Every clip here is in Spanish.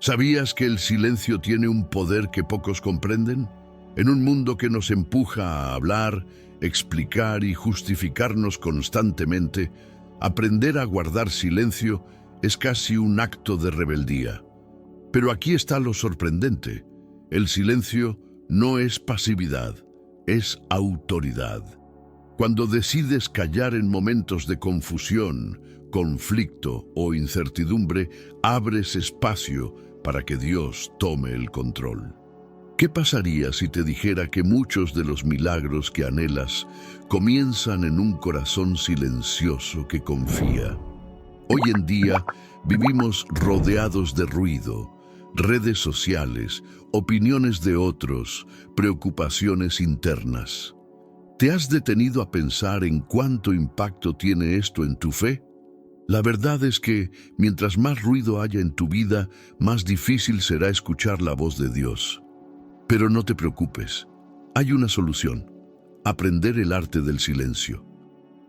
¿Sabías que el silencio tiene un poder que pocos comprenden? En un mundo que nos empuja a hablar, explicar y justificarnos constantemente, aprender a guardar silencio es casi un acto de rebeldía. Pero aquí está lo sorprendente. El silencio no es pasividad, es autoridad. Cuando decides callar en momentos de confusión, conflicto o incertidumbre, abres espacio para que Dios tome el control. ¿Qué pasaría si te dijera que muchos de los milagros que anhelas comienzan en un corazón silencioso que confía? Hoy en día vivimos rodeados de ruido, redes sociales, opiniones de otros, preocupaciones internas. ¿Te has detenido a pensar en cuánto impacto tiene esto en tu fe? La verdad es que mientras más ruido haya en tu vida, más difícil será escuchar la voz de Dios. Pero no te preocupes, hay una solución: aprender el arte del silencio.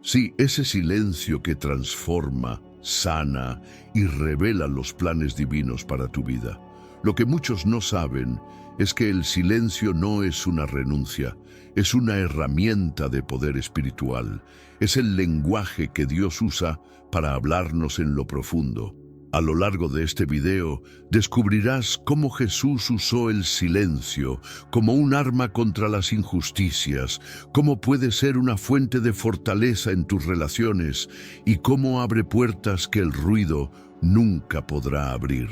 Sí, ese silencio que transforma, sana y revela los planes divinos para tu vida. Lo que muchos no saben es que el silencio no es una renuncia, es una herramienta de poder espiritual. Es el lenguaje que Dios usa para hablarnos en lo profundo. A lo largo de este video descubrirás cómo Jesús usó el silencio como un arma contra las injusticias, cómo puede ser una fuente de fortaleza en tus relaciones y cómo abre puertas que el ruido nunca podrá abrir.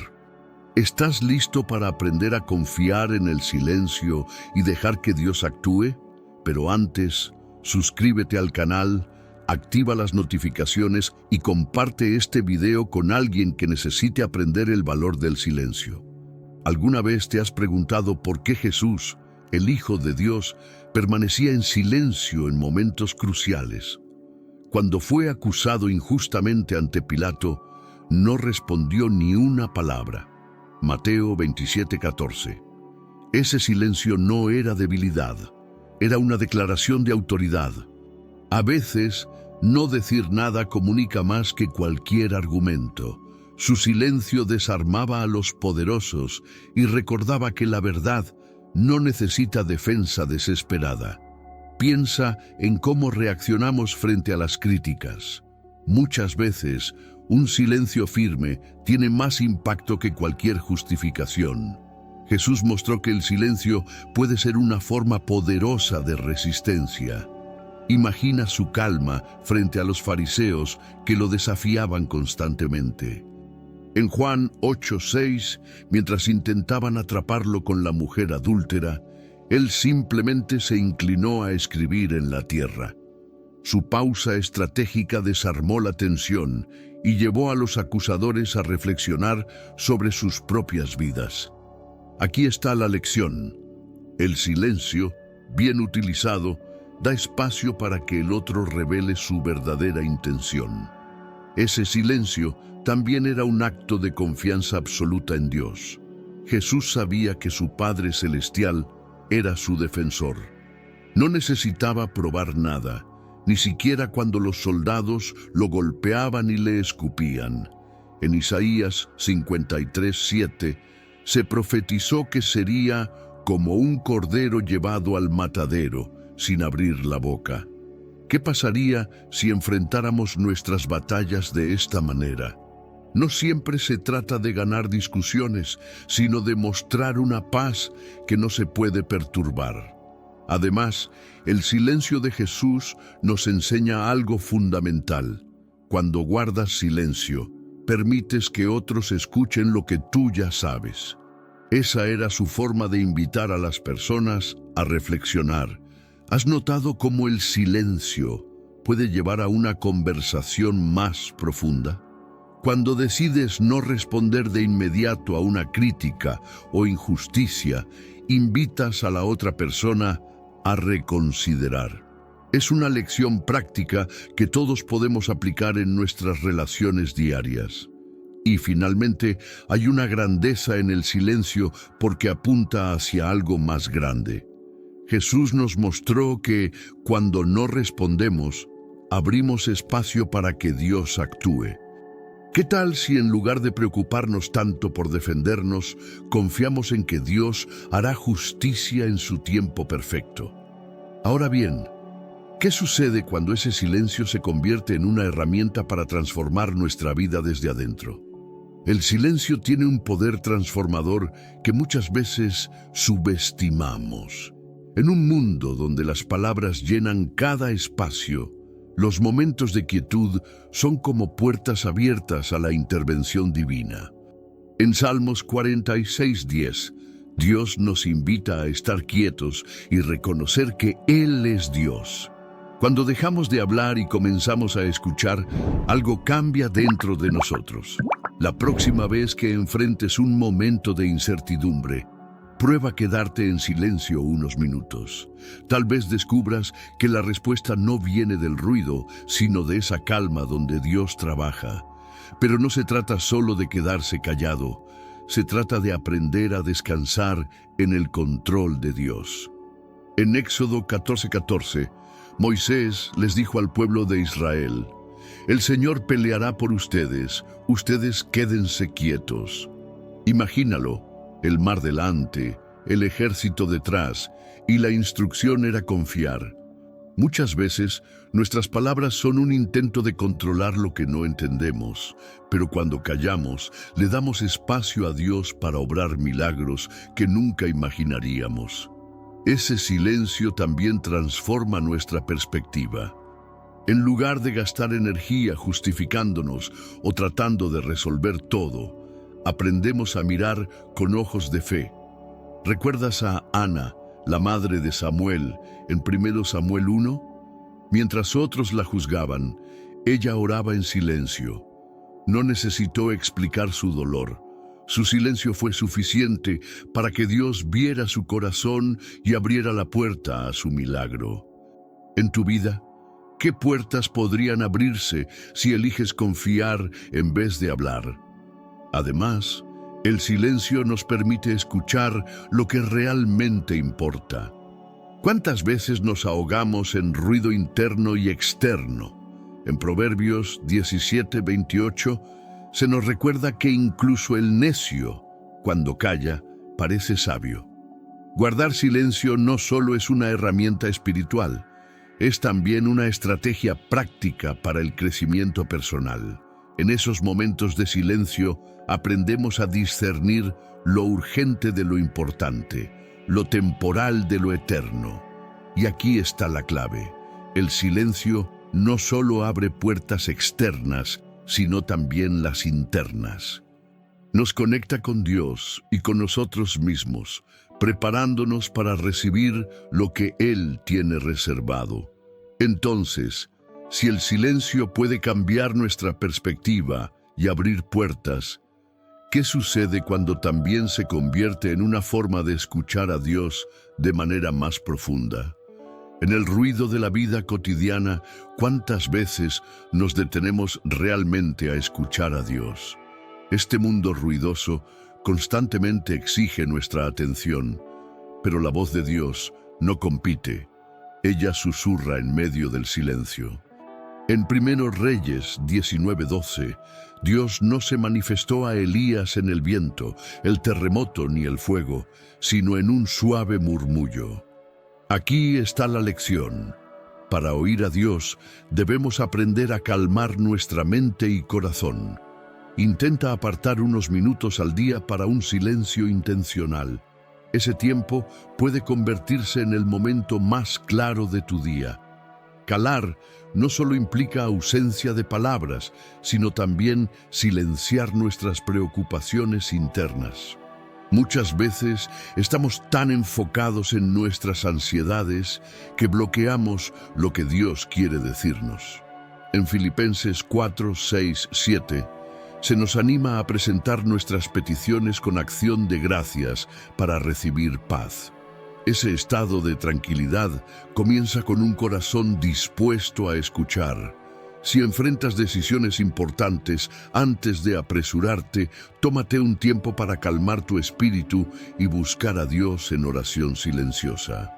¿Estás listo para aprender a confiar en el silencio y dejar que Dios actúe? Pero antes, suscríbete al canal, activa las notificaciones y comparte este video con alguien que necesite aprender el valor del silencio. ¿Alguna vez te has preguntado por qué Jesús, el Hijo de Dios, permanecía en silencio en momentos cruciales? Cuando fue acusado injustamente ante Pilato, no respondió ni una palabra. Mateo 27:14. Ese silencio no era debilidad, era una declaración de autoridad. A veces, no decir nada comunica más que cualquier argumento. Su silencio desarmaba a los poderosos y recordaba que la verdad no necesita defensa desesperada. Piensa en cómo reaccionamos frente a las críticas. Muchas veces, un silencio firme tiene más impacto que cualquier justificación. Jesús mostró que el silencio puede ser una forma poderosa de resistencia. Imagina su calma frente a los fariseos que lo desafiaban constantemente. En Juan 8:6, mientras intentaban atraparlo con la mujer adúltera, él simplemente se inclinó a escribir en la tierra. Su pausa estratégica desarmó la tensión y llevó a los acusadores a reflexionar sobre sus propias vidas. Aquí está la lección. El silencio, bien utilizado, da espacio para que el otro revele su verdadera intención. Ese silencio también era un acto de confianza absoluta en Dios. Jesús sabía que su Padre Celestial era su defensor. No necesitaba probar nada, ni siquiera cuando los soldados lo golpeaban y le escupían. En Isaías 53:7 se profetizó que sería como un cordero llevado al matadero, sin abrir la boca. ¿Qué pasaría si enfrentáramos nuestras batallas de esta manera? No siempre se trata de ganar discusiones, sino de mostrar una paz que no se puede perturbar. Además, el silencio de Jesús nos enseña algo fundamental. Cuando guardas silencio, permites que otros escuchen lo que tú ya sabes. Esa era su forma de invitar a las personas a reflexionar. ¿Has notado cómo el silencio puede llevar a una conversación más profunda? Cuando decides no responder de inmediato a una crítica o injusticia, invitas a la otra persona a reconsiderar. Es una lección práctica que todos podemos aplicar en nuestras relaciones diarias. Y finalmente, hay una grandeza en el silencio porque apunta hacia algo más grande. Jesús nos mostró que cuando no respondemos, abrimos espacio para que Dios actúe. ¿Qué tal si en lugar de preocuparnos tanto por defendernos, confiamos en que Dios hará justicia en su tiempo perfecto? Ahora bien, ¿qué sucede cuando ese silencio se convierte en una herramienta para transformar nuestra vida desde adentro? El silencio tiene un poder transformador que muchas veces subestimamos. En un mundo donde las palabras llenan cada espacio, los momentos de quietud son como puertas abiertas a la intervención divina. En Salmos 46:10, Dios nos invita a estar quietos y reconocer que Él es Dios. Cuando dejamos de hablar y comenzamos a escuchar, algo cambia dentro de nosotros. La próxima vez que enfrentes un momento de incertidumbre, prueba quedarte en silencio unos minutos. Tal vez descubras que la respuesta no viene del ruido, sino de esa calma donde Dios trabaja. Pero no se trata solo de quedarse callado, se trata de aprender a descansar en el control de Dios. En Éxodo 14:14, Moisés les dijo al pueblo de Israel: «El Señor peleará por ustedes, ustedes quédense quietos». Imagínalo. El mar delante, el ejército detrás, y la instrucción era confiar. Muchas veces, nuestras palabras son un intento de controlar lo que no entendemos, pero cuando callamos, le damos espacio a Dios para obrar milagros que nunca imaginaríamos. Ese silencio también transforma nuestra perspectiva. En lugar de gastar energía justificándonos o tratando de resolver todo, aprendemos a mirar con ojos de fe. ¿Recuerdas a Ana, la madre de Samuel, en 1 Samuel 1? Mientras otros la juzgaban, ella oraba en silencio. No necesitó explicar su dolor. Su silencio fue suficiente para que Dios viera su corazón y abriera la puerta a su milagro. En tu vida, ¿qué puertas podrían abrirse si eliges confiar en vez de hablar? Además, el silencio nos permite escuchar lo que realmente importa. ¿Cuántas veces nos ahogamos en ruido interno y externo? En Proverbios 17:28 se nos recuerda que incluso el necio, cuando calla, parece sabio. Guardar silencio no solo es una herramienta espiritual, es también una estrategia práctica para el crecimiento personal. En esos momentos de silencio, aprendemos a discernir lo urgente de lo importante, lo temporal de lo eterno. Y aquí está la clave. El silencio no solo abre puertas externas, sino también las internas. Nos conecta con Dios y con nosotros mismos, preparándonos para recibir lo que Él tiene reservado. Entonces, si el silencio puede cambiar nuestra perspectiva y abrir puertas, ¿qué sucede cuando también se convierte en una forma de escuchar a Dios de manera más profunda? En el ruido de la vida cotidiana, ¿cuántas veces nos detenemos realmente a escuchar a Dios? Este mundo ruidoso constantemente exige nuestra atención, pero la voz de Dios no compite. Ella susurra en medio del silencio. En 1 Reyes 19:12, Dios no se manifestó a Elías en el viento, el terremoto ni el fuego, sino en un suave murmullo. Aquí está la lección. Para oír a Dios, debemos aprender a calmar nuestra mente y corazón. Intenta apartar unos minutos al día para un silencio intencional. Ese tiempo puede convertirse en el momento más claro de tu día. Calar no solo implica ausencia de palabras, sino también silenciar nuestras preocupaciones internas. Muchas veces estamos tan enfocados en nuestras ansiedades que bloqueamos lo que Dios quiere decirnos. En Filipenses 4, 6, 7, se nos anima a presentar nuestras peticiones con acción de gracias para recibir paz. Ese estado de tranquilidad comienza con un corazón dispuesto a escuchar. Si enfrentas decisiones importantes, antes de apresurarte, tómate un tiempo para calmar tu espíritu y buscar a Dios en oración silenciosa.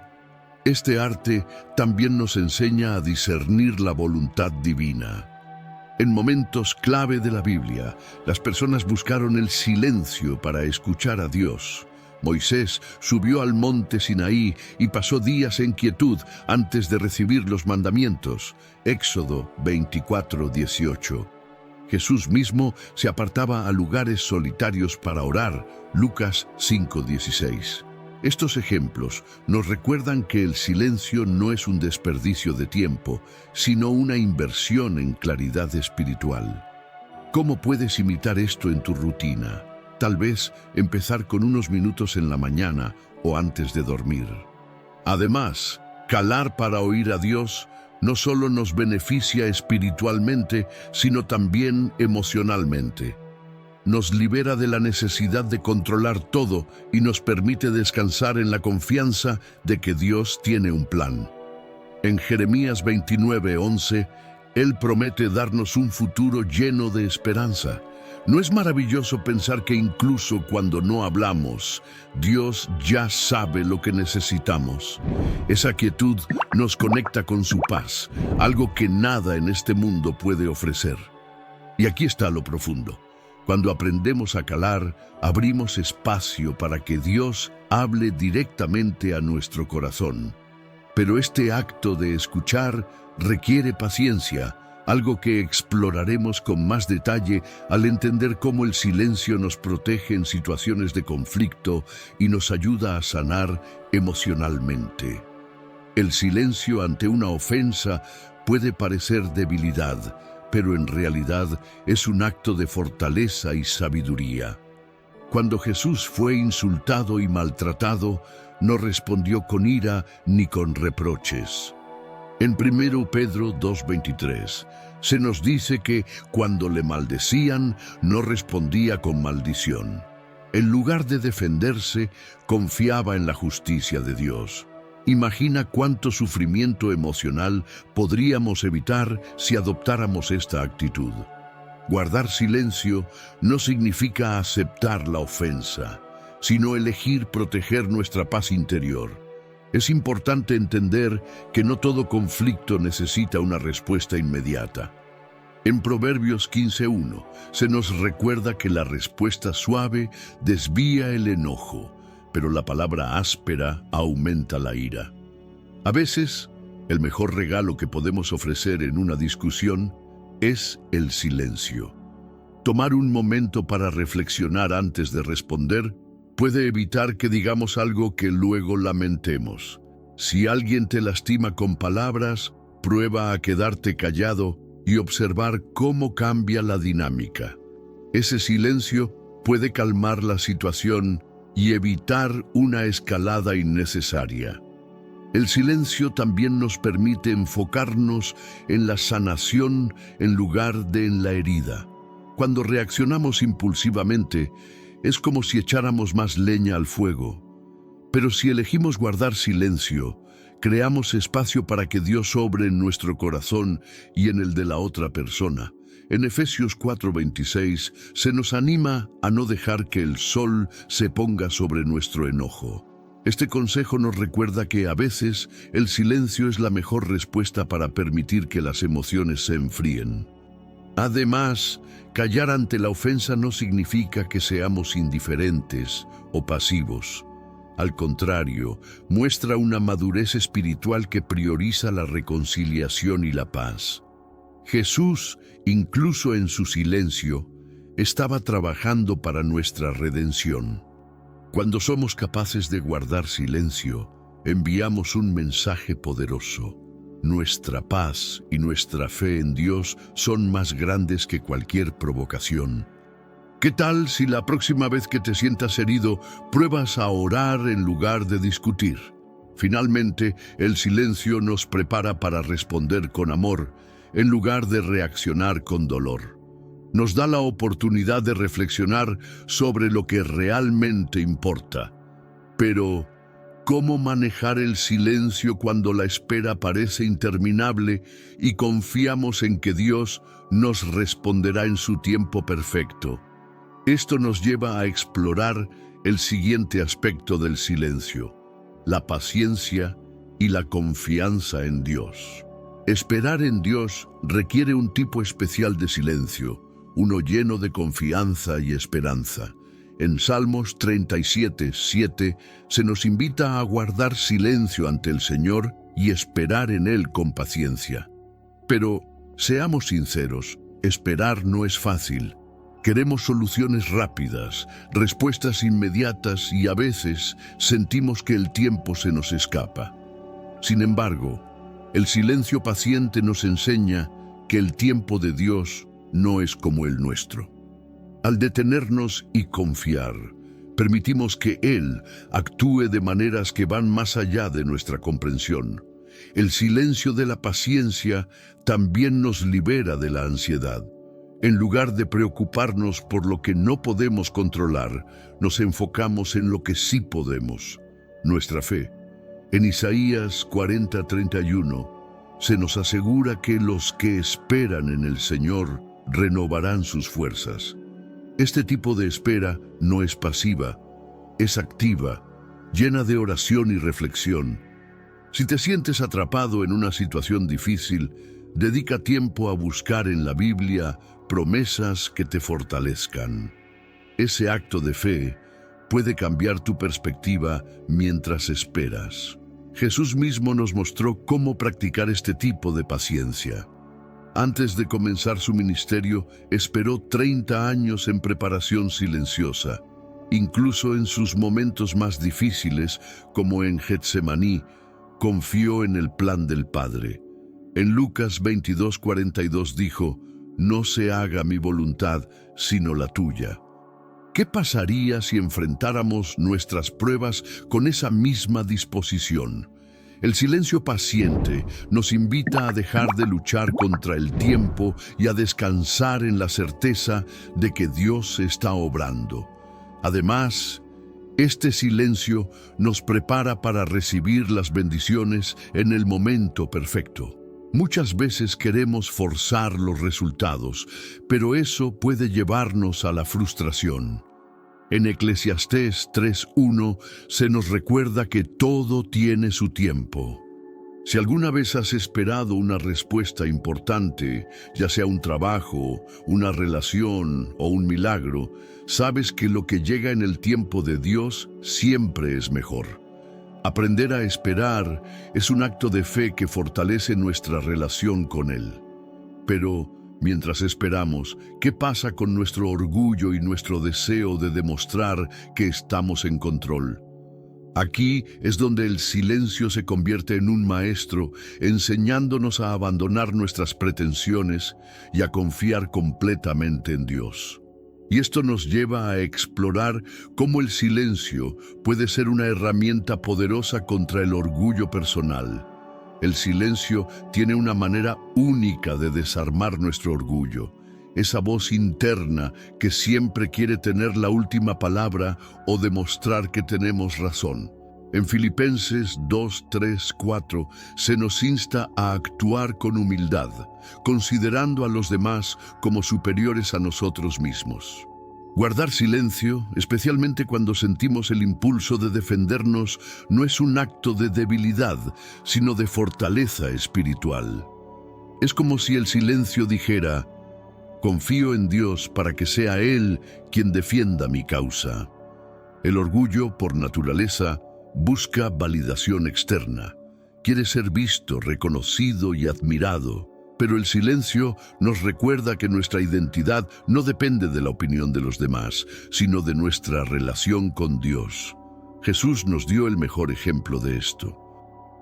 Este arte también nos enseña a discernir la voluntad divina. En momentos clave de la Biblia, las personas buscaron el silencio para escuchar a Dios. Moisés subió al monte Sinaí y pasó días en quietud antes de recibir los mandamientos. Éxodo 24:18. Jesús mismo se apartaba a lugares solitarios para orar. Lucas 5:16. Estos ejemplos nos recuerdan que el silencio no es un desperdicio de tiempo, sino una inversión en claridad espiritual. ¿Cómo puedes imitar esto en tu rutina? Tal vez empezar con unos minutos en la mañana o antes de dormir. Además, calar para oír a Dios no solo nos beneficia espiritualmente, sino también emocionalmente. Nos libera de la necesidad de controlar todo y nos permite descansar en la confianza de que Dios tiene un plan. En Jeremías 29:11, Él promete darnos un futuro lleno de esperanza. ¿No es maravilloso pensar que incluso cuando no hablamos, Dios ya sabe lo que necesitamos? Esa quietud nos conecta con su paz, algo que nada en este mundo puede ofrecer. Y aquí está lo profundo. Cuando aprendemos a calar, abrimos espacio para que Dios hable directamente a nuestro corazón. Pero este acto de escuchar requiere paciencia, algo que exploraremos con más detalle al entender cómo el silencio nos protege en situaciones de conflicto y nos ayuda a sanar emocionalmente. El silencio ante una ofensa puede parecer debilidad, pero en realidad es un acto de fortaleza y sabiduría. Cuando Jesús fue insultado y maltratado, no respondió con ira ni con reproches. En 1 Pedro 2:23 se nos dice que cuando le maldecían, no respondía con maldición. En lugar de defenderse, confiaba en la justicia de Dios. Imagina cuánto sufrimiento emocional podríamos evitar si adoptáramos esta actitud. Guardar silencio no significa aceptar la ofensa, sino elegir proteger nuestra paz interior. Es importante entender que no todo conflicto necesita una respuesta inmediata. En Proverbios 15:1 se nos recuerda que la respuesta suave desvía el enojo, pero la palabra áspera aumenta la ira. A veces, el mejor regalo que podemos ofrecer en una discusión es el silencio. Tomar un momento para reflexionar antes de responder puede evitar que digamos algo que luego lamentemos. Si alguien te lastima con palabras, prueba a quedarte callado y observar cómo cambia la dinámica. Ese silencio puede calmar la situación y evitar una escalada innecesaria. El silencio también nos permite enfocarnos en la sanación en lugar de en la herida. Cuando reaccionamos impulsivamente, es como si echáramos más leña al fuego. Pero si elegimos guardar silencio, creamos espacio para que Dios obre en nuestro corazón y en el de la otra persona. En Efesios 4:26 se nos anima a no dejar que el sol se ponga sobre nuestro enojo. Este consejo nos recuerda que a veces el silencio es la mejor respuesta para permitir que las emociones se enfríen. Además, callar ante la ofensa no significa que seamos indiferentes o pasivos. Al contrario, muestra una madurez espiritual que prioriza la reconciliación y la paz. Jesús, incluso en su silencio, estaba trabajando para nuestra redención. Cuando somos capaces de guardar silencio, enviamos un mensaje poderoso. Nuestra paz y nuestra fe en Dios son más grandes que cualquier provocación. ¿Qué tal si la próxima vez que te sientas herido, pruebas a orar en lugar de discutir? Finalmente, el silencio nos prepara para responder con amor, en lugar de reaccionar con dolor. Nos da la oportunidad de reflexionar sobre lo que realmente importa. Pero, ¿cómo manejar el silencio cuando la espera parece interminable y confiamos en que Dios nos responderá en su tiempo perfecto? Esto nos lleva a explorar el siguiente aspecto del silencio: la paciencia y la confianza en Dios. Esperar en Dios requiere un tipo especial de silencio, uno lleno de confianza y esperanza. En Salmos 37:7 se nos invita a guardar silencio ante el Señor y esperar en Él con paciencia. Pero, seamos sinceros, esperar no es fácil. Queremos soluciones rápidas, respuestas inmediatas y a veces sentimos que el tiempo se nos escapa. Sin embargo, el silencio paciente nos enseña que el tiempo de Dios no es como el nuestro. Al detenernos y confiar, permitimos que Él actúe de maneras que van más allá de nuestra comprensión. El silencio de la paciencia también nos libera de la ansiedad. En lugar de preocuparnos por lo que no podemos controlar, nos enfocamos en lo que sí podemos, nuestra fe. En Isaías 40:31 se nos asegura que los que esperan en el Señor renovarán sus fuerzas. Este tipo de espera no es pasiva, es activa, llena de oración y reflexión. Si te sientes atrapado en una situación difícil, dedica tiempo a buscar en la Biblia promesas que te fortalezcan. Ese acto de fe puede cambiar tu perspectiva mientras esperas. Jesús mismo nos mostró cómo practicar este tipo de paciencia. Antes de comenzar su ministerio, esperó 30 años en preparación silenciosa. Incluso en sus momentos más difíciles, como en Getsemaní, confió en el plan del Padre. En Lucas 22:42 dijo: «No se haga mi voluntad, sino la tuya». ¿Qué pasaría si enfrentáramos nuestras pruebas con esa misma disposición? El silencio paciente nos invita a dejar de luchar contra el tiempo y a descansar en la certeza de que Dios está obrando. Además, este silencio nos prepara para recibir las bendiciones en el momento perfecto. Muchas veces queremos forzar los resultados, pero eso puede llevarnos a la frustración. En Eclesiastés 3:1 se nos recuerda que todo tiene su tiempo. Si alguna vez has esperado una respuesta importante, ya sea un trabajo, una relación o un milagro, sabes que lo que llega en el tiempo de Dios siempre es mejor. Aprender a esperar es un acto de fe que fortalece nuestra relación con Él. Pero, mientras esperamos, ¿qué pasa con nuestro orgullo y nuestro deseo de demostrar que estamos en control? Aquí es donde el silencio se convierte en un maestro, enseñándonos a abandonar nuestras pretensiones y a confiar completamente en Dios. Y esto nos lleva a explorar cómo el silencio puede ser una herramienta poderosa contra el orgullo personal. El silencio tiene una manera única de desarmar nuestro orgullo, esa voz interna que siempre quiere tener la última palabra o demostrar que tenemos razón. En Filipenses 2:3-4 se nos insta a actuar con humildad, considerando a los demás como superiores a nosotros mismos. Guardar silencio, especialmente cuando sentimos el impulso de defendernos, no es un acto de debilidad, sino de fortaleza espiritual. Es como si el silencio dijera: confío en Dios para que sea Él quien defienda mi causa. El orgullo, por naturaleza, busca validación externa. Quiere ser visto, reconocido y admirado. Pero el silencio nos recuerda que nuestra identidad no depende de la opinión de los demás, sino de nuestra relación con Dios. Jesús nos dio el mejor ejemplo de esto.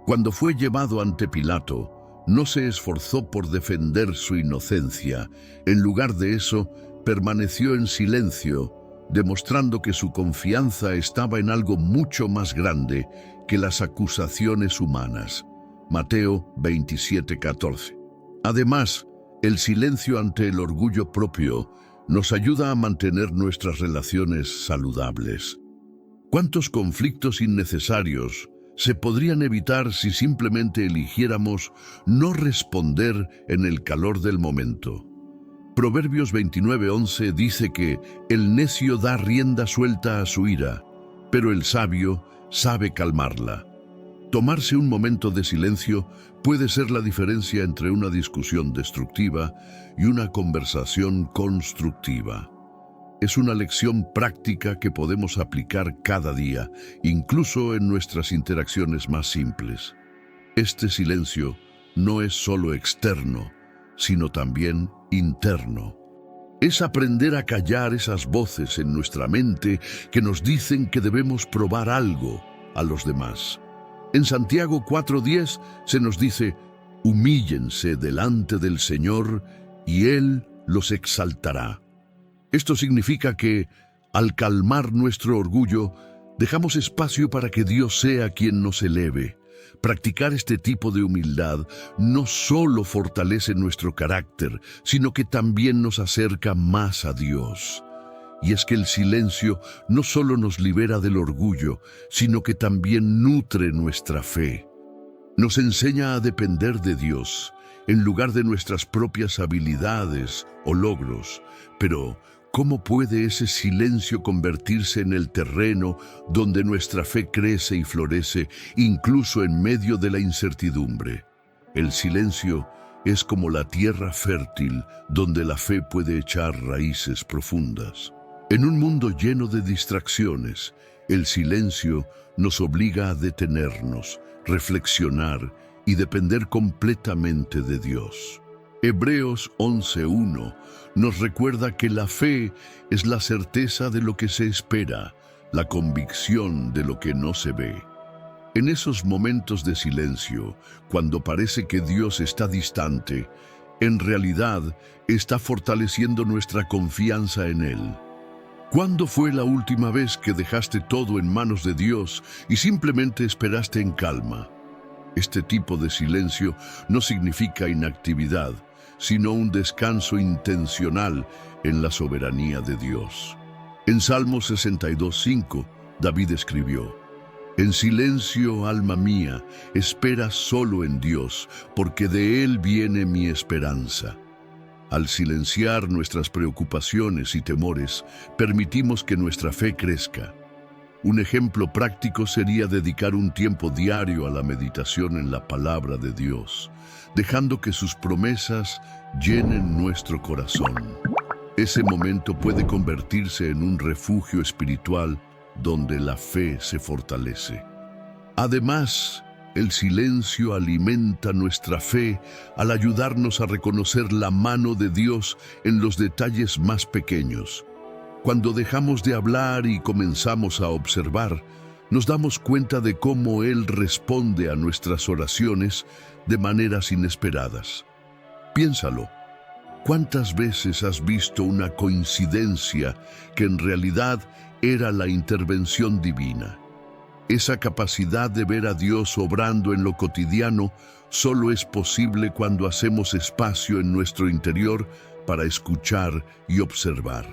Cuando fue llevado ante Pilato, no se esforzó por defender su inocencia. En lugar de eso, permaneció en silencio, demostrando que su confianza estaba en algo mucho más grande que las acusaciones humanas. Mateo 27:14. Además, el silencio ante el orgullo propio nos ayuda a mantener nuestras relaciones saludables. ¿Cuántos conflictos innecesarios se podrían evitar si simplemente eligiéramos no responder en el calor del momento? Proverbios 29:11 dice que el necio da rienda suelta a su ira, pero el sabio sabe calmarla. Tomarse un momento de silencio puede ser la diferencia entre una discusión destructiva y una conversación constructiva. Es una lección práctica que podemos aplicar cada día, incluso en nuestras interacciones más simples. Este silencio no es solo externo, sino también interno. Es aprender a callar esas voces en nuestra mente que nos dicen que debemos probar algo a los demás. En Santiago 4:10 se nos dice: humíllense delante del Señor y Él los exaltará. Esto significa que, al calmar nuestro orgullo, dejamos espacio para que Dios sea quien nos eleve. Practicar este tipo de humildad no solo fortalece nuestro carácter, sino que también nos acerca más a Dios. Y es que el silencio no solo nos libera del orgullo, sino que también nutre nuestra fe. Nos enseña a depender de Dios, en lugar de nuestras propias habilidades o logros. Pero, ¿cómo puede ese silencio convertirse en el terreno donde nuestra fe crece y florece, incluso en medio de la incertidumbre? El silencio es como la tierra fértil donde la fe puede echar raíces profundas. En un mundo lleno de distracciones, el silencio nos obliga a detenernos, reflexionar y depender completamente de Dios. Hebreos 11:1 nos recuerda que la fe es la certeza de lo que se espera, la convicción de lo que no se ve. En esos momentos de silencio, cuando parece que Dios está distante, en realidad está fortaleciendo nuestra confianza en Él. ¿Cuándo fue la última vez que dejaste todo en manos de Dios y simplemente esperaste en calma? Este tipo de silencio no significa inactividad, sino un descanso intencional en la soberanía de Dios. En Salmo 62:5, David escribió: en silencio, alma mía, espera solo en Dios, porque de Él viene mi esperanza. Al silenciar nuestras preocupaciones y temores, permitimos que nuestra fe crezca. Un ejemplo práctico sería dedicar un tiempo diario a la meditación en la palabra de Dios, dejando que sus promesas llenen nuestro corazón. Ese momento puede convertirse en un refugio espiritual donde la fe se fortalece. Además, el silencio alimenta nuestra fe al ayudarnos a reconocer la mano de Dios en los detalles más pequeños. Cuando dejamos de hablar y comenzamos a observar, nos damos cuenta de cómo Él responde a nuestras oraciones de maneras inesperadas. Piénsalo. ¿Cuántas veces has visto una coincidencia que en realidad era la intervención divina? Esa capacidad de ver a Dios obrando en lo cotidiano solo es posible cuando hacemos espacio en nuestro interior para escuchar y observar.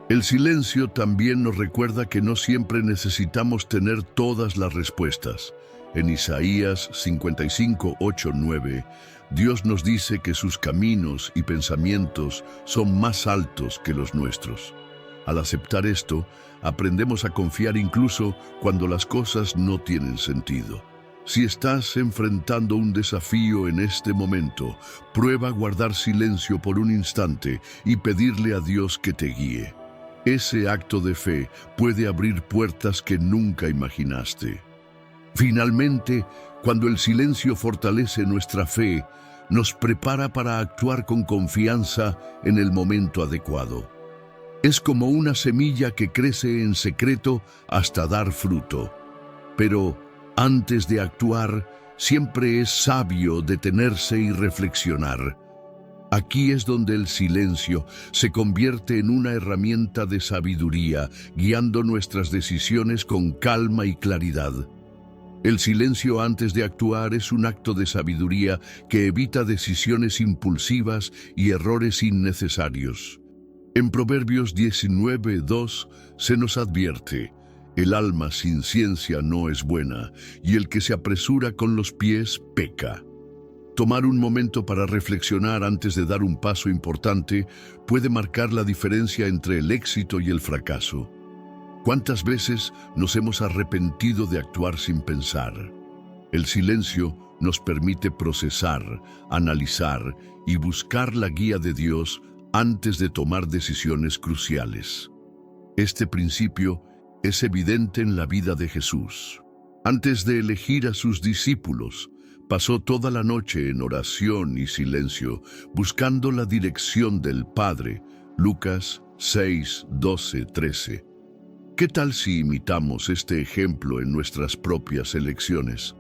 El silencio también nos recuerda que no siempre necesitamos tener todas las respuestas. En Isaías 55:8-9, Dios nos dice que sus caminos y pensamientos son más altos que los nuestros. Al aceptar esto, aprendemos a confiar incluso cuando las cosas no tienen sentido. Si estás enfrentando un desafío en este momento, prueba a guardar silencio por un instante y pedirle a Dios que te guíe. Ese acto de fe puede abrir puertas que nunca imaginaste. Finalmente, cuando el silencio fortalece nuestra fe, nos prepara para actuar con confianza en el momento adecuado. Es como una semilla que crece en secreto hasta dar fruto. Pero antes de actuar, siempre es sabio detenerse y reflexionar. Aquí es donde el silencio se convierte en una herramienta de sabiduría, guiando nuestras decisiones con calma y claridad. El silencio antes de actuar es un acto de sabiduría que evita decisiones impulsivas y errores innecesarios. En Proverbios 19:2 se nos advierte: el alma sin ciencia no es buena, y el que se apresura con los pies peca. Tomar un momento para reflexionar antes de dar un paso importante puede marcar la diferencia entre el éxito y el fracaso. ¿Cuántas veces nos hemos arrepentido de actuar sin pensar? El silencio nos permite procesar, analizar y buscar la guía de Dios antes de tomar decisiones cruciales. Este principio es evidente en la vida de Jesús. Antes de elegir a sus discípulos, pasó toda la noche en oración y silencio, buscando la dirección del Padre. Lucas 6, 12, 13. ¿Qué tal si imitamos este ejemplo en nuestras propias elecciones?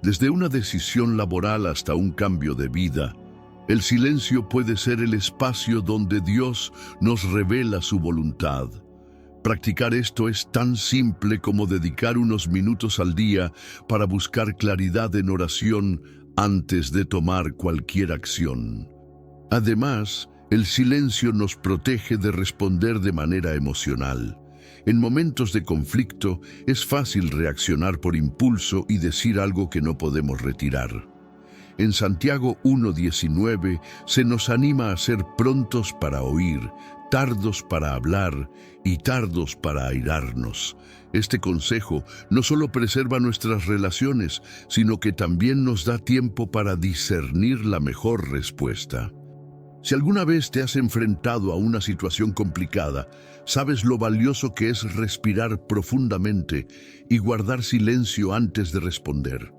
Desde una decisión laboral hasta un cambio de vida, el silencio puede ser el espacio donde Dios nos revela su voluntad. Practicar esto es tan simple como dedicar unos minutos al día para buscar claridad en oración antes de tomar cualquier acción. Además, el silencio nos protege de responder de manera emocional. En momentos de conflicto es fácil reaccionar por impulso y decir algo que no podemos retirar. En Santiago 1:19 se nos anima a ser prontos para oír, tardos para hablar y tardos para airarnos. Este consejo no solo preserva nuestras relaciones, sino que también nos da tiempo para discernir la mejor respuesta. Si alguna vez te has enfrentado a una situación complicada, sabes lo valioso que es respirar profundamente y guardar silencio antes de responder.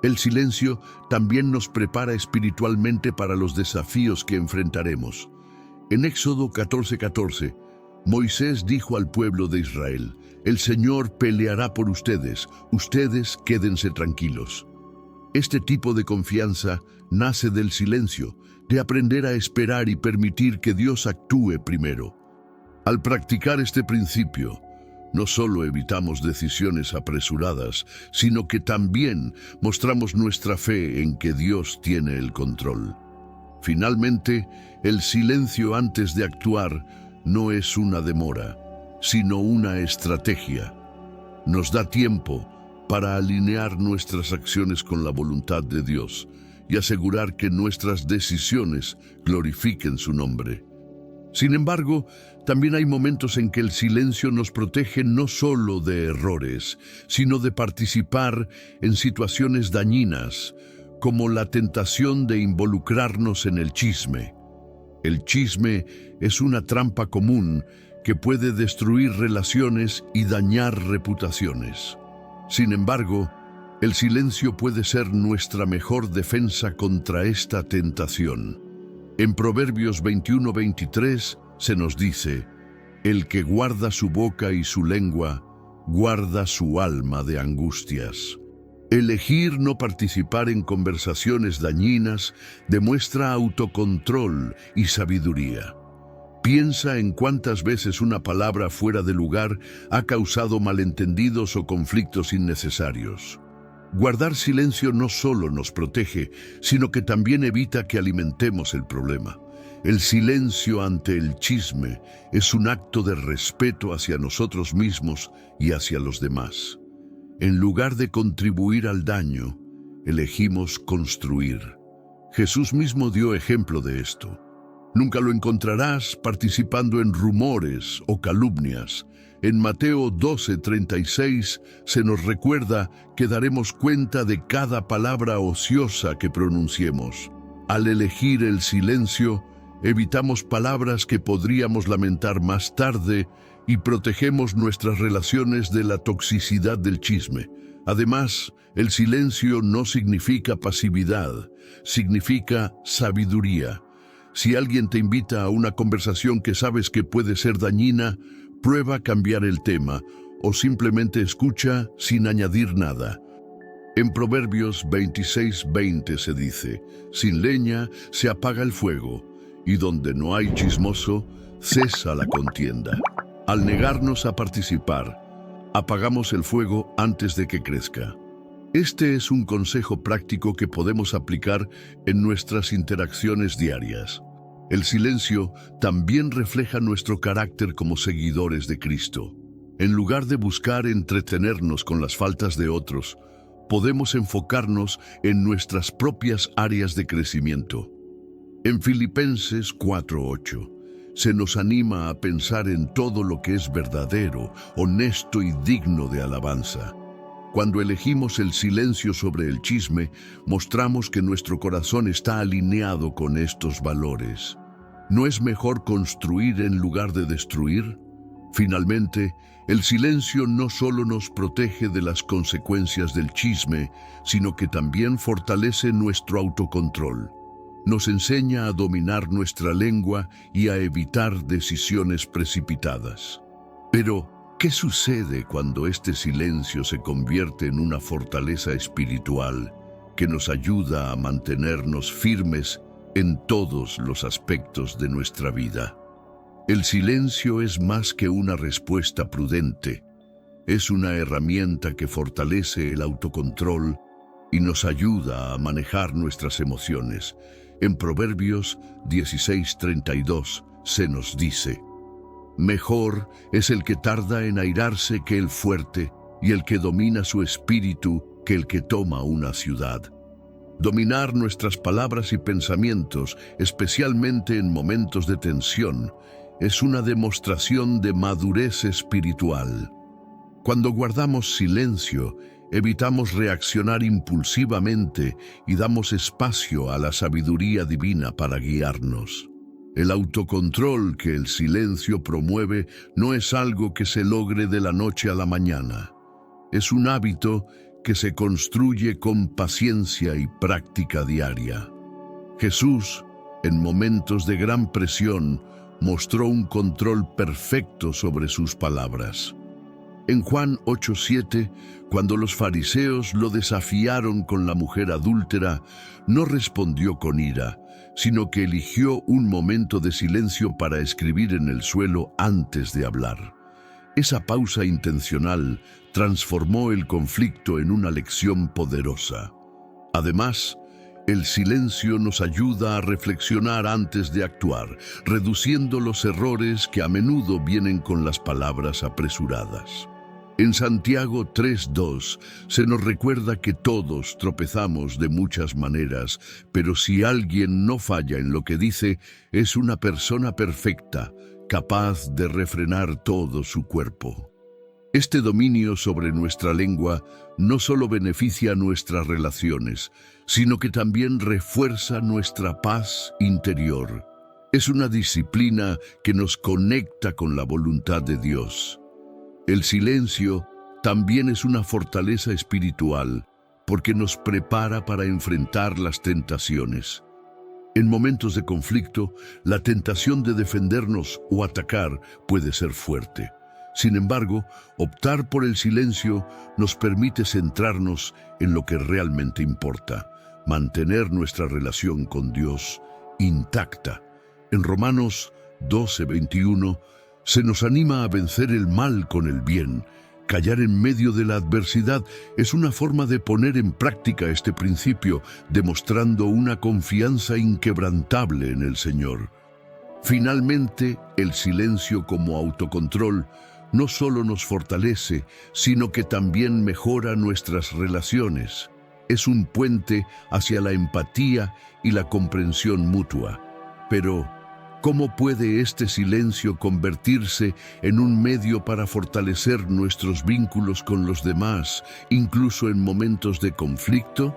El silencio también nos prepara espiritualmente para los desafíos que enfrentaremos. En Éxodo 14:14, Moisés dijo al pueblo de Israel: «El Señor peleará por ustedes, ustedes quédense tranquilos». Este tipo de confianza nace del silencio, de aprender a esperar y permitir que Dios actúe primero. Al practicar este principio, no solo evitamos decisiones apresuradas, sino que también mostramos nuestra fe en que Dios tiene el control. Finalmente, el silencio antes de actuar no es una demora, sino una estrategia. Nos da tiempo para alinear nuestras acciones con la voluntad de Dios y asegurar que nuestras decisiones glorifiquen su nombre. Sin embargo, también hay momentos en que el silencio nos protege no solo de errores, sino de participar en situaciones dañinas, como la tentación de involucrarnos en el chisme. El chisme es una trampa común que puede destruir relaciones y dañar reputaciones. Sin embargo, el silencio puede ser nuestra mejor defensa contra esta tentación. En Proverbios 21:23 se nos dice: «El que guarda su boca y su lengua, guarda su alma de angustias». Elegir no participar en conversaciones dañinas demuestra autocontrol y sabiduría. Piensa en cuántas veces una palabra fuera de lugar ha causado malentendidos o conflictos innecesarios. Guardar silencio no solo nos protege, sino que también evita que alimentemos el problema. El silencio ante el chisme es un acto de respeto hacia nosotros mismos y hacia los demás. En lugar de contribuir al daño, elegimos construir. Jesús mismo dio ejemplo de esto. Nunca lo encontrarás participando en rumores o calumnias. En Mateo 12:36 se nos recuerda que daremos cuenta de cada palabra ociosa que pronunciemos. Al elegir el silencio, evitamos palabras que podríamos lamentar más tarde y protegemos nuestras relaciones de la toxicidad del chisme. Además, el silencio no significa pasividad, significa sabiduría. Si alguien te invita a una conversación que sabes que puede ser dañina, prueba cambiar el tema o simplemente escucha sin añadir nada. En Proverbios 26:20 se dice: «Sin leña se apaga el fuego, y donde no hay chismoso, cesa la contienda». Al negarnos a participar, apagamos el fuego antes de que crezca. Este es un consejo práctico que podemos aplicar en nuestras interacciones diarias. El silencio también refleja nuestro carácter como seguidores de Cristo. En lugar de buscar entretenernos con las faltas de otros, podemos enfocarnos en nuestras propias áreas de crecimiento. En Filipenses 4:8 se nos anima a pensar en todo lo que es verdadero, honesto y digno de alabanza. Cuando elegimos el silencio sobre el chisme, mostramos que nuestro corazón está alineado con estos valores. ¿No es mejor construir en lugar de destruir? Finalmente, el silencio no solo nos protege de las consecuencias del chisme, sino que también fortalece nuestro autocontrol. Nos enseña a dominar nuestra lengua y a evitar decisiones precipitadas. Pero, ¿qué sucede cuando este silencio se convierte en una fortaleza espiritual que nos ayuda a mantenernos firmes en todos los aspectos de nuestra vida? El silencio es más que una respuesta prudente. Es una herramienta que fortalece el autocontrol y nos ayuda a manejar nuestras emociones. En Proverbios 16:32 se nos dice: mejor es el que tarda en airarse que el fuerte, y el que domina su espíritu que el que toma una ciudad. Dominar nuestras palabras y pensamientos, especialmente en momentos de tensión, es una demostración de madurez espiritual. Cuando guardamos silencio, evitamos reaccionar impulsivamente y damos espacio a la sabiduría divina para guiarnos. El autocontrol que el silencio promueve no es algo que se logre de la noche a la mañana. Es un hábito que se construye con paciencia y práctica diaria. Jesús, en momentos de gran presión, mostró un control perfecto sobre sus palabras. En Juan 8:7, cuando los fariseos lo desafiaron con la mujer adúltera, no respondió con ira, sino que eligió un momento de silencio para escribir en el suelo antes de hablar. Esa pausa intencional transformó el conflicto en una lección poderosa. Además, el silencio nos ayuda a reflexionar antes de actuar, reduciendo los errores que a menudo vienen con las palabras apresuradas. En Santiago 3:2 se nos recuerda que todos tropezamos de muchas maneras, pero si alguien no falla en lo que dice, es una persona perfecta, capaz de refrenar todo su cuerpo. Este dominio sobre nuestra lengua no solo beneficia nuestras relaciones, sino que también refuerza nuestra paz interior. Es una disciplina que nos conecta con la voluntad de Dios. El silencio también es una fortaleza espiritual porque nos prepara para enfrentar las tentaciones. En momentos de conflicto, la tentación de defendernos o atacar puede ser fuerte. Sin embargo, optar por el silencio nos permite centrarnos en lo que realmente importa, mantener nuestra relación con Dios intacta. En Romanos 12:21 se nos anima a vencer el mal con el bien. Callar en medio de la adversidad es una forma de poner en práctica este principio, demostrando una confianza inquebrantable en el Señor. Finalmente, el silencio como autocontrol no solo nos fortalece, sino que también mejora nuestras relaciones. Es un puente hacia la empatía y la comprensión mutua. Pero, ¿cómo puede este silencio convertirse en un medio para fortalecer nuestros vínculos con los demás, incluso en momentos de conflicto?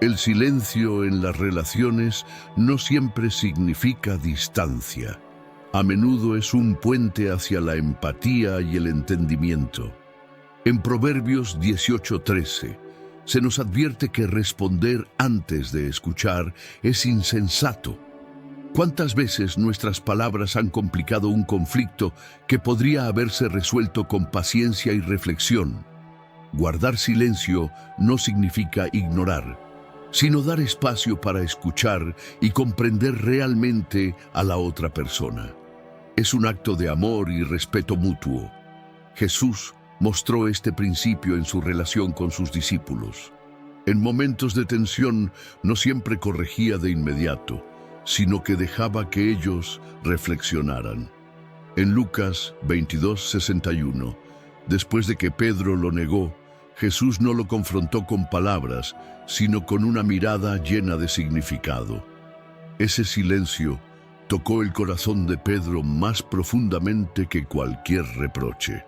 El silencio en las relaciones no siempre significa distancia. A menudo es un puente hacia la empatía y el entendimiento. En Proverbios 18:13 se nos advierte que responder antes de escuchar es insensato. ¿Cuántas veces nuestras palabras han complicado un conflicto que podría haberse resuelto con paciencia y reflexión? Guardar silencio no significa ignorar, sino dar espacio para escuchar y comprender realmente a la otra persona. Es un acto de amor y respeto mutuo. Jesús mostró este principio en su relación con sus discípulos. En momentos de tensión no siempre corregía de inmediato, sino que dejaba que ellos reflexionaran. En Lucas 22:61, después de que Pedro lo negó, Jesús no lo confrontó con palabras, sino con una mirada llena de significado. Ese silencio tocó el corazón de Pedro más profundamente que cualquier reproche.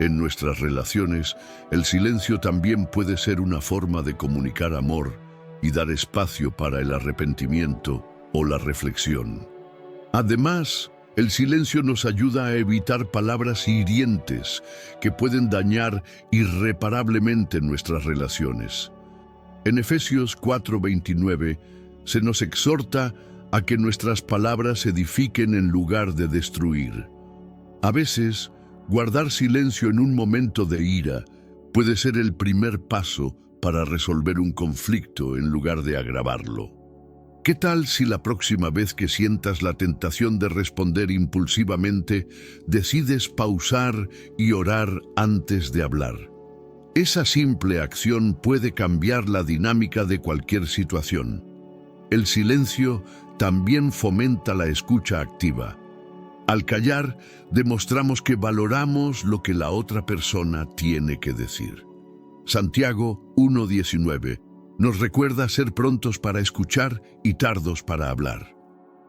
En nuestras relaciones, el silencio también puede ser una forma de comunicar amor y dar espacio para el arrepentimiento o la reflexión. Además, el silencio nos ayuda a evitar palabras hirientes que pueden dañar irreparablemente nuestras relaciones. En Efesios 4:29 se nos exhorta a que nuestras palabras edifiquen en lugar de destruir. A veces, guardar silencio en un momento de ira puede ser el primer paso para resolver un conflicto en lugar de agravarlo. ¿Qué tal si la próxima vez que sientas la tentación de responder impulsivamente, decides pausar y orar antes de hablar? Esa simple acción puede cambiar la dinámica de cualquier situación. El silencio también fomenta la escucha activa. Al callar, demostramos que valoramos lo que la otra persona tiene que decir. Santiago 1:19 nos recuerda ser prontos para escuchar y tardos para hablar.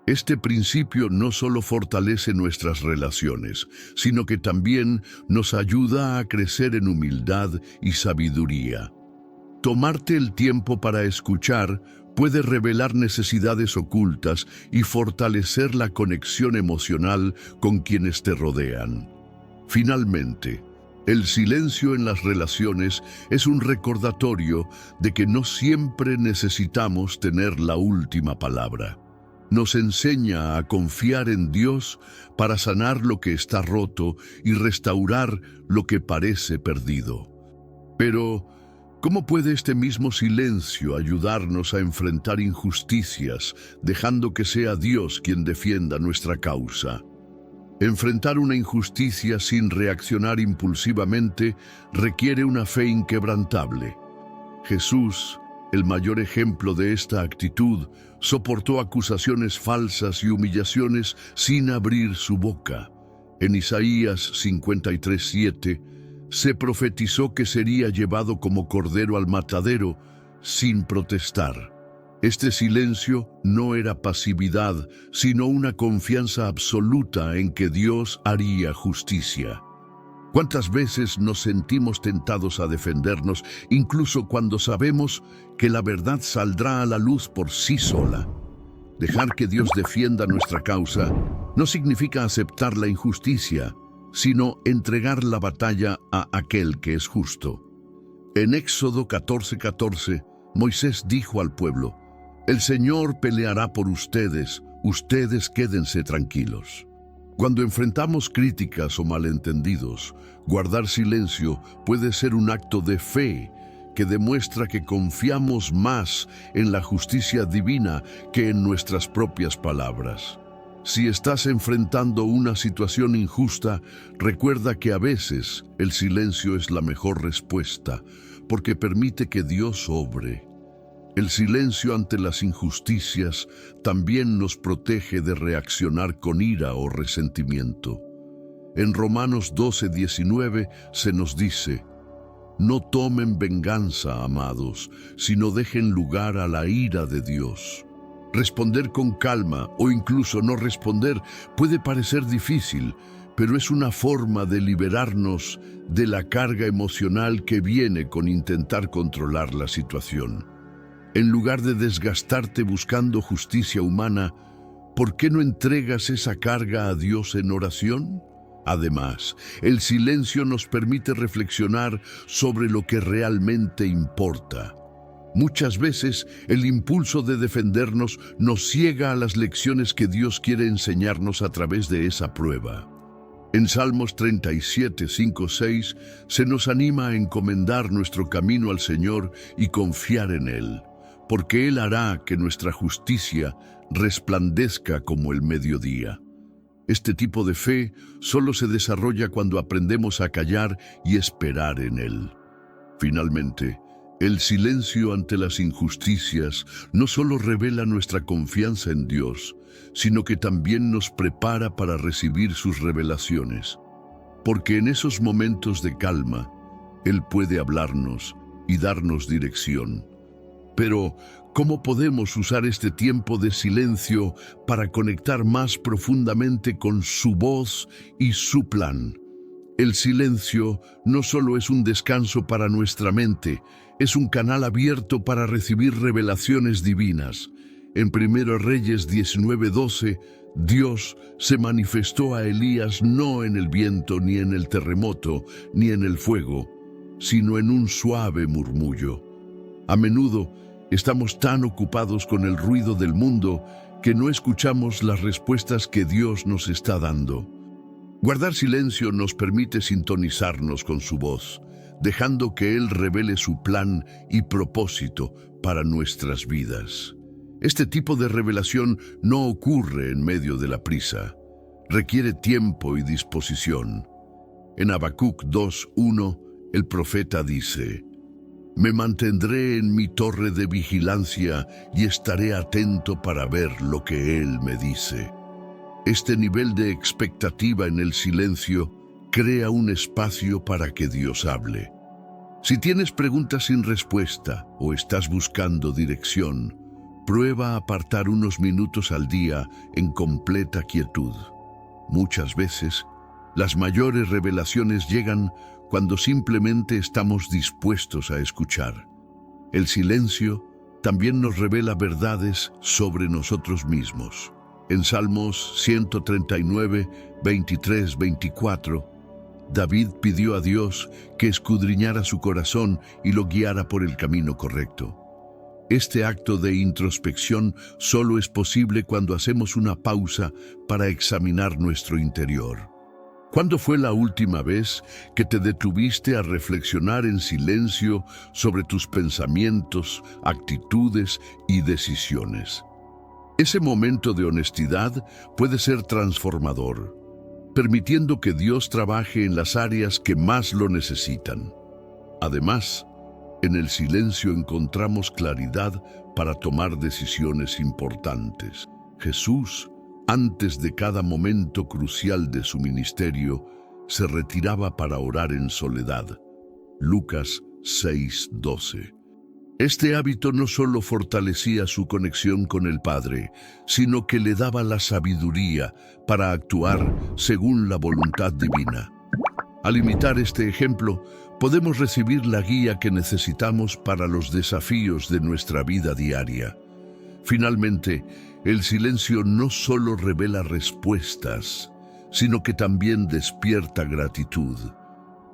Este principio no solo fortalece nuestras relaciones, sino que también nos ayuda a crecer en humildad y sabiduría. Tomarte el tiempo para escuchar puede revelar necesidades ocultas y fortalecer la conexión emocional con quienes te rodean. Finalmente, el silencio en las relaciones es un recordatorio de que no siempre necesitamos tener la última palabra. Nos enseña a confiar en Dios para sanar lo que está roto y restaurar lo que parece perdido. Pero, ¿cómo puede este mismo silencio ayudarnos a enfrentar injusticias, dejando que sea Dios quien defienda nuestra causa? Enfrentar una injusticia sin reaccionar impulsivamente requiere una fe inquebrantable. Jesús, el mayor ejemplo de esta actitud, soportó acusaciones falsas y humillaciones sin abrir su boca. En Isaías 53:7, se profetizó que sería llevado como cordero al matadero sin protestar. Este silencio no era pasividad, sino una confianza absoluta en que Dios haría justicia. ¿Cuántas veces nos sentimos tentados a defendernos, incluso cuando sabemos que la verdad saldrá a la luz por sí sola? Dejar que Dios defienda nuestra causa no significa aceptar la injusticia, sino entregar la batalla a aquel que es justo. En Éxodo 14:14, Moisés dijo al pueblo: «El Señor peleará por ustedes, ustedes quédense tranquilos». Cuando enfrentamos críticas o malentendidos, guardar silencio puede ser un acto de fe que demuestra que confiamos más en la justicia divina que en nuestras propias palabras. Si estás enfrentando una situación injusta, recuerda que a veces el silencio es la mejor respuesta, porque permite que Dios obre. El silencio ante las injusticias también nos protege de reaccionar con ira o resentimiento. En Romanos 12:19 se nos dice: «No tomen venganza, amados, sino dejen lugar a la ira de Dios». Responder con calma o incluso no responder puede parecer difícil, pero es una forma de liberarnos de la carga emocional que viene con intentar controlar la situación. En lugar de desgastarte buscando justicia humana, ¿por qué no entregas esa carga a Dios en oración? Además, el silencio nos permite reflexionar sobre lo que realmente importa. Muchas veces, el impulso de defendernos nos ciega a las lecciones que Dios quiere enseñarnos a través de esa prueba. En Salmos 37, 5, 6, se nos anima a encomendar nuestro camino al Señor y confiar en Él, porque Él hará que nuestra justicia resplandezca como el mediodía. Este tipo de fe solo se desarrolla cuando aprendemos a callar y esperar en Él. Finalmente, el silencio ante las injusticias no solo revela nuestra confianza en Dios, sino que también nos prepara para recibir sus revelaciones. Porque en esos momentos de calma, Él puede hablarnos y darnos dirección. Pero, ¿cómo podemos usar este tiempo de silencio para conectar más profundamente con su voz y su plan? El silencio no solo es un descanso para nuestra mente, es un canal abierto para recibir revelaciones divinas. En 1 Reyes 19:12, Dios se manifestó a Elías no en el viento, ni en el terremoto, ni en el fuego, sino en un suave murmullo. A menudo estamos tan ocupados con el ruido del mundo que no escuchamos las respuestas que Dios nos está dando. Guardar silencio nos permite sintonizarnos con su voz, dejando que Él revele su plan y propósito para nuestras vidas. Este tipo de revelación no ocurre en medio de la prisa. Requiere tiempo y disposición. En Habacuc 2:1, el profeta dice: «Me mantendré en mi torre de vigilancia y estaré atento para ver lo que Él me dice». Este nivel de expectativa en el silencio crea un espacio para que Dios hable. Si tienes preguntas sin respuesta o estás buscando dirección, prueba a apartar unos minutos al día en completa quietud. Muchas veces, las mayores revelaciones llegan cuando simplemente estamos dispuestos a escuchar. El silencio también nos revela verdades sobre nosotros mismos. En Salmos 139, 23, 24, David pidió a Dios que escudriñara su corazón y lo guiara por el camino correcto. Este acto de introspección solo es posible cuando hacemos una pausa para examinar nuestro interior. ¿Cuándo fue la última vez que te detuviste a reflexionar en silencio sobre tus pensamientos, actitudes y decisiones? Ese momento de honestidad puede ser transformador, permitiendo que Dios trabaje en las áreas que más lo necesitan. Además, en el silencio encontramos claridad para tomar decisiones importantes. Jesús, antes de cada momento crucial de su ministerio, se retiraba para orar en soledad. Lucas 6:12. Este hábito no solo fortalecía su conexión con el Padre, sino que le daba la sabiduría para actuar según la voluntad divina. Al imitar este ejemplo, podemos recibir la guía que necesitamos para los desafíos de nuestra vida diaria. Finalmente, el silencio no solo revela respuestas, sino que también despierta gratitud.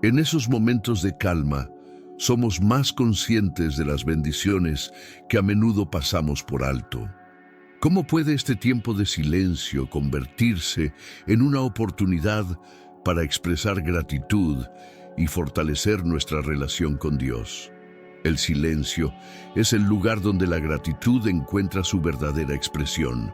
En esos momentos de calma, somos más conscientes de las bendiciones que a menudo pasamos por alto. ¿Cómo puede este tiempo de silencio convertirse en una oportunidad para expresar gratitud y fortalecer nuestra relación con Dios? El silencio es el lugar donde la gratitud encuentra su verdadera expresión.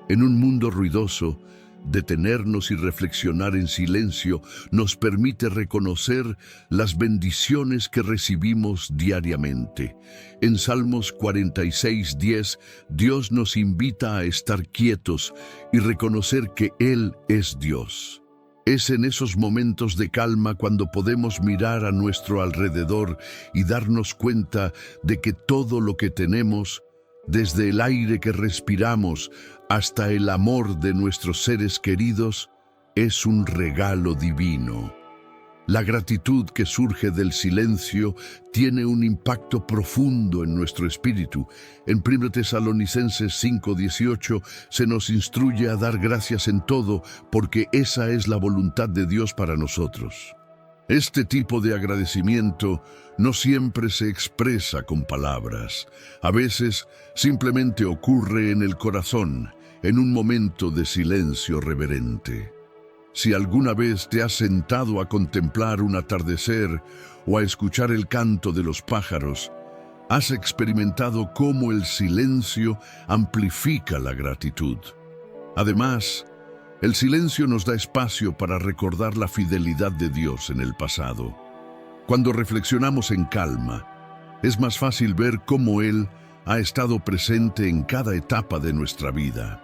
En un mundo ruidoso, detenernos y reflexionar en silencio nos permite reconocer las bendiciones que recibimos diariamente. En Salmos 46:10, Dios nos invita a estar quietos y reconocer que Él es Dios. Es en esos momentos de calma cuando podemos mirar a nuestro alrededor y darnos cuenta de que todo lo que tenemos, desde el aire que respiramos hasta el amor de nuestros seres queridos, es un regalo divino. La gratitud que surge del silencio tiene un impacto profundo en nuestro espíritu. En 1 Tesalonicenses 5:18 se nos instruye a dar gracias en todo, porque esa es la voluntad de Dios para nosotros. Este tipo de agradecimiento no siempre se expresa con palabras. A veces simplemente ocurre en el corazón, en un momento de silencio reverente. Si alguna vez te has sentado a contemplar un atardecer o a escuchar el canto de los pájaros, has experimentado cómo el silencio amplifica la gratitud. Además, el silencio nos da espacio para recordar la fidelidad de Dios en el pasado. Cuando reflexionamos en calma, es más fácil ver cómo Él ha estado presente en cada etapa de nuestra vida.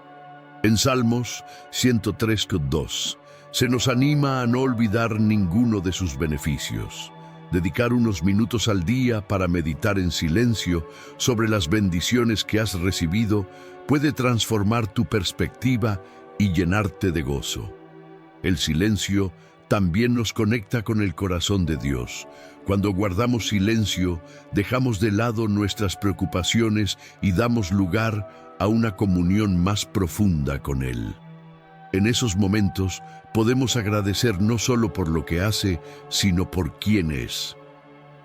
En Salmos 103:2 se nos anima a no olvidar ninguno de sus beneficios. Dedicar unos minutos al día para meditar en silencio sobre las bendiciones que has recibido puede transformar tu perspectiva y llenarte de gozo. El silencio también nos conecta con el corazón de Dios. Cuando guardamos silencio, dejamos de lado nuestras preocupaciones y damos lugar a una comunión más profunda con Él. En esos momentos podemos agradecer no solo por lo que hace, sino por quién es.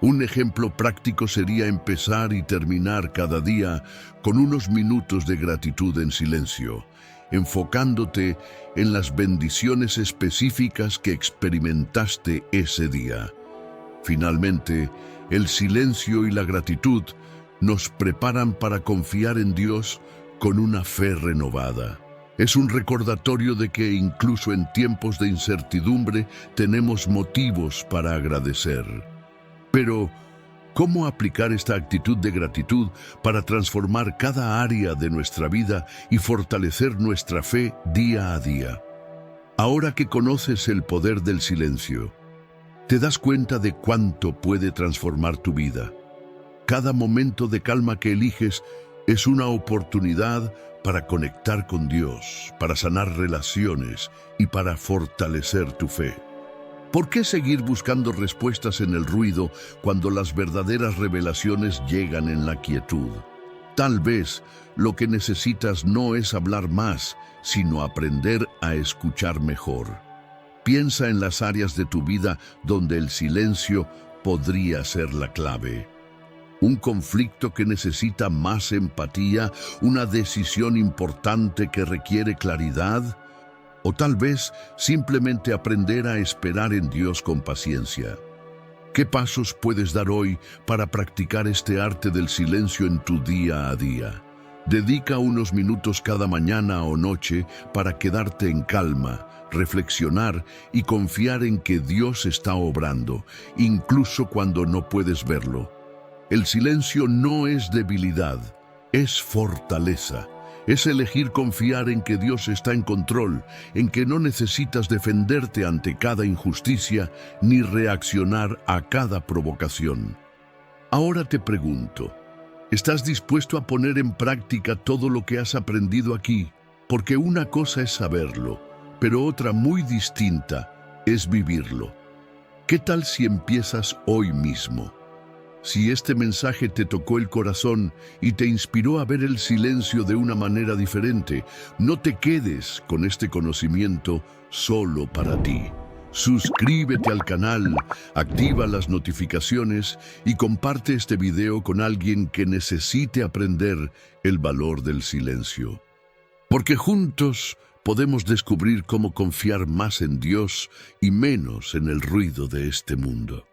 Un ejemplo práctico sería empezar y terminar cada día con unos minutos de gratitud en silencio, enfocándote en las bendiciones específicas que experimentaste ese día. Finalmente, el silencio y la gratitud nos preparan para confiar en Dios con una fe renovada. Es un recordatorio de que incluso en tiempos de incertidumbre tenemos motivos para agradecer. Pero, ¿cómo aplicar esta actitud de gratitud para transformar cada área de nuestra vida y fortalecer nuestra fe día a día? Ahora que conoces el poder del silencio, te das cuenta de cuánto puede transformar tu vida. Cada momento de calma que eliges es una oportunidad para conectar con Dios, para sanar relaciones y para fortalecer tu fe. ¿Por qué seguir buscando respuestas en el ruido cuando las verdaderas revelaciones llegan en la quietud? Tal vez lo que necesitas no es hablar más, sino aprender a escuchar mejor. Piensa en las áreas de tu vida donde el silencio podría ser la clave. Un conflicto que necesita más empatía, una decisión importante que requiere claridad, o tal vez simplemente aprender a esperar en Dios con paciencia. ¿Qué pasos puedes dar hoy para practicar este arte del silencio en tu día a día? Dedica unos minutos cada mañana o noche para quedarte en calma, reflexionar y confiar en que Dios está obrando, incluso cuando no puedes verlo. El silencio no es debilidad, es fortaleza. Es elegir confiar en que Dios está en control, en que no necesitas defenderte ante cada injusticia ni reaccionar a cada provocación. Ahora te pregunto, ¿estás dispuesto a poner en práctica todo lo que has aprendido aquí? Porque una cosa es saberlo, pero otra muy distinta es vivirlo. ¿Qué tal si empiezas hoy mismo? Si este mensaje te tocó el corazón y te inspiró a ver el silencio de una manera diferente, no te quedes con este conocimiento solo para ti. Suscríbete al canal, activa las notificaciones y comparte este video con alguien que necesite aprender el valor del silencio. Porque juntos podemos descubrir cómo confiar más en Dios y menos en el ruido de este mundo.